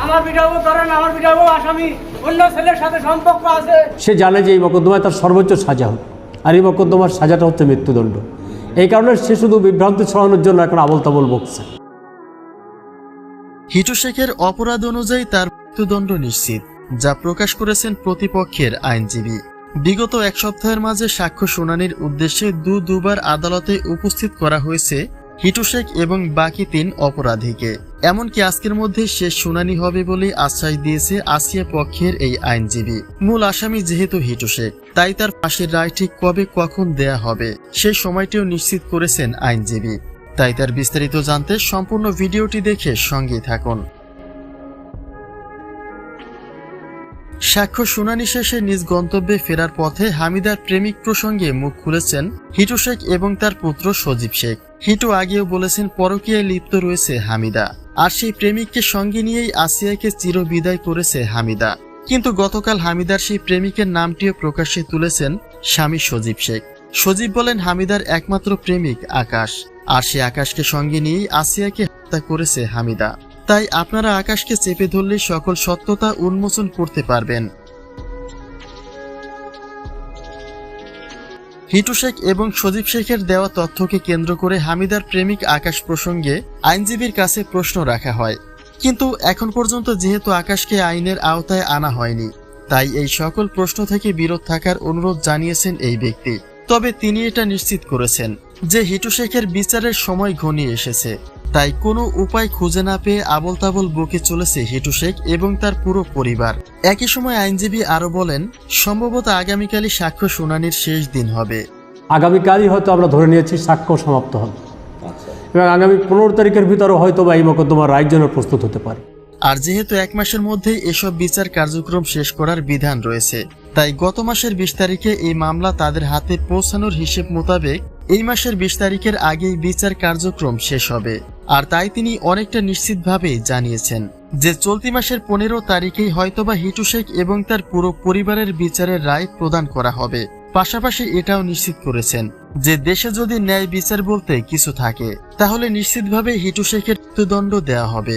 আমার বিটাবো ধরেন, আমার বিটাবো আসামি অন্য ছেলের সাথে সম্পর্ক আছে। সে জানে যে এই মোকদ্দমায় তার সর্বোচ্চ সাজা হবে, আর এই মোকদ্দমার সাজাটা হচ্ছে মৃত্যুদণ্ড। এই কারণে সে শুধু বিভ্রান্তি ছড়ানোর জন্য এখন আবল তাবল বকছে। হিটু শেখের অপরাধ অনুযায়ী তার মৃত্যুদণ্ড নিশ্চিত, যা প্রকাশ করেছেন প্রতিপক্ষের আইনজীবী। বিগত এক সপ্তাহের মাঝে সাক্ষ্য শুনানির উদ্দেশ্যে দুবার আদালতে উপস্থিত করা হয়েছে হিটু শেখ এবং বাকি 3 অপরাধীকে। এমনকি আজকের মধ্যে শেষ শুনানি হবে বলে আশ্বাস দিয়েছে আসিয়া পক্ষের এই আইনজীবী। মূল আসামি যেহেতু হিটু শেখ, তাই তার ফাঁসির রায় ঠিক কবে কখন দেয়া হবে সেই সময়টিও নিশ্চিত করেছেন আইনজীবী। তাই তার বিস্তারিত জানতে সম্পূর্ণ ভিডিওটি দেখে সঙ্গেই থাকুন। সাক্ষ্য শুনানি শেষে নিজ গন্তব্যে ফেরার পথে হামিদার প্রেমিক প্রসঙ্গে মুখ খুলেছেন হিটু শেখ এবং তার পুত্র সজীব শেখ। হিটু আগেও বলেছেন পরকীয়ায় লিপ্ত রয়েছে হামিদা, আর সেই প্রেমিককে সঙ্গে নিয়েই আসিয়াকে চিরবিদায় করেছে হামিদা। কিন্তু গতকাল হামিদার সেই প্রেমিকের নামটিও প্রকাশ্যে তুলেছেন স্বামী সজীব শেখ। সজীব বলেন হামিদার একমাত্র প্রেমিক আকাশ, আর সে আকাশকে সঙ্গে নিয়েই আসিয়াকে হত্যা করেছে হামিদা। তাই আপনারা আকাশকে চেপে ধরলে সকল সত্যতা উন্মোচন করতে পারবেন। হিটু শেখ এবং সজীব শেখের দেওয়া তথ্যকে কেন্দ্র করে হামিদার প্রেমিক আকাশ প্রসঙ্গে আইনজীবীর কাছে প্রশ্ন রাখা হয়। কিন্তু এখন পর্যন্ত যেহেতু আকাশকে আইনের আওতায় আনা হয়নি, তাই এই সকল প্রশ্ন থেকে বিরত থাকার অনুরোধ জানিয়েছেন এই ব্যক্তি। তবে তিনি এটা নিশ্চিত করেছেন যে হিটু শেখের বিচারের সময় ঘনিয়ে এসেছে, তাই কোনো উপায় খুঁজে না পেয়ে আবল তাবল বকে চলেছে হিটু শেখ এবং তার পুরো পরিবার। একই সময় আইনজীবী আরো বলেন, সম্ভবত আগামীকালই সাক্ষ্য শুনানির শেষ দিন হবে। আগামীকালই হয়তো আমরা ধরে নিয়েছি সাক্ষ্য সমাপ্ত হবে, এবং আগামী 15 তারিখের ভিতরে হয়তো বা এই মোকদ্দমার রায়ের জন্য প্রস্তুত হতে পারে। আর যেহেতু 1 মাসের মধ্যেই এসব বিচার কার্যক্রম শেষ করার বিধান রয়েছে, তাই গত মাসের 20 তারিখে এই মামলা তাদের হাতে পৌঁছানোর হিসেব মোতাবেক এই মাসের 20 তারিখের আগেই বিচার কার্যক্রম শেষ হবে। আর তাই তিনি অনেকটা নিশ্চিতভাবে জানিয়েছেন যে চলতি মাসের 15 তারিখেই হয়তোবা হিটু শেখ এবং তার পুরো পরিবারের বিচারের রায় প্রদান করা হবে। পাশাপাশি এটাও নিশ্চিত করেছেন যে দেশে যদি ন্যায় বিচার বলতে কিছু থাকে, তাহলে নিশ্চিতভাবে হিটু শেখের মৃত্যুদণ্ড দেওয়া হবে।